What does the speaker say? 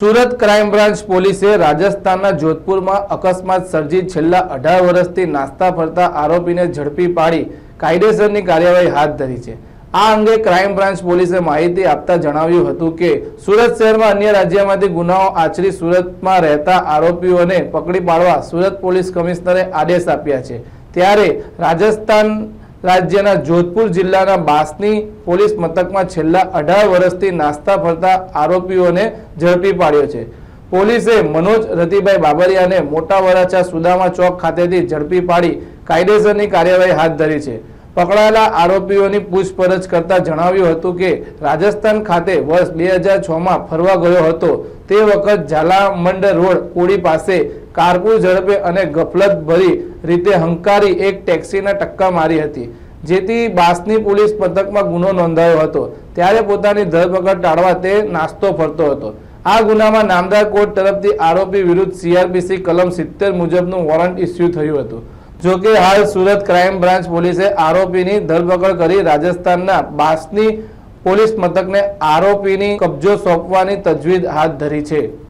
Surat crime branch પોલીસે રાજસ્થાનના જોધપુરમાં અકસ્માત સર્જી છેલ્લા 18 વર્ષથી નાસ્તા ફરતા આરોપીને ઝડપી પાડી કાયદેસરની કાર્યવાહી હાથ ધરી છે। આ અંગે ક્રાઇમ બ્રાન્ચ પોલીસે માહિતી આપતા જણાવ્યું હતું કે સુરત શહેરમાં અન્ય રાજ્યમાંથી ગુનાઓ આચરી સુરતમાં રહેતા આરોપીઓને પકડી પાડવા સુરત પોલીસ કમિશનરે આદેશ આપ્યા છે। ત્યારે રાજસ્થાન રાજ્યના જોધપુર જિલ્લાના બાસની પોલીસ મથકમાં છેલ્લા 18 વર્ષથી નાસ્તા ફરતા આરોપીઓને ઝડપી પાડ્યો છે। પોલીસે મનોજ રતિભાઈ બાબરિયાને મોટા વરાછા સુદામા ચોક ખાતેથી ઝડપી પાડી કાયદેસરની કાર્યવાહી હાથ ધરી છે। પકડાયેલા આરોપીઓની પૂછપરછ કરતા જણાવ્યું હતું કે રાજસ્થાન ખાતે વર્ષ 2006માં ફરવા ગયો હતો। તે વખત ઝાલામંડ રોડ કોડી પાસે કારપુર ઝડપે અને ગફલત ભરી રીતે હંકારી એક ટેક્સીને ટક્કર મારી હતી, જેથી બાસની પોલીસ મથકમાં ગુનો નોંધાયો હતો। ત્યારે પોતાની ધરપકડ ટાળવા તે નાસ્તો ફરતો હતો। આ ગુનામાં નામદાર કોર્ટ તરફથી આરોપી વિરુદ્ધ CRPC કલમ 70 મુજબનું વોરંટ ઇસ્યુ થયું હતું। જો કે હાલ સુરત ક્રાઇમ બ્રાન્ચ પોલીસે આરોપીની ધરપકડ કરી રાજસ્થાનના બાસની પોલીસ મથકને આરોપીની કબજો સોંપવાની તજવીજ હાથ ધરી છે।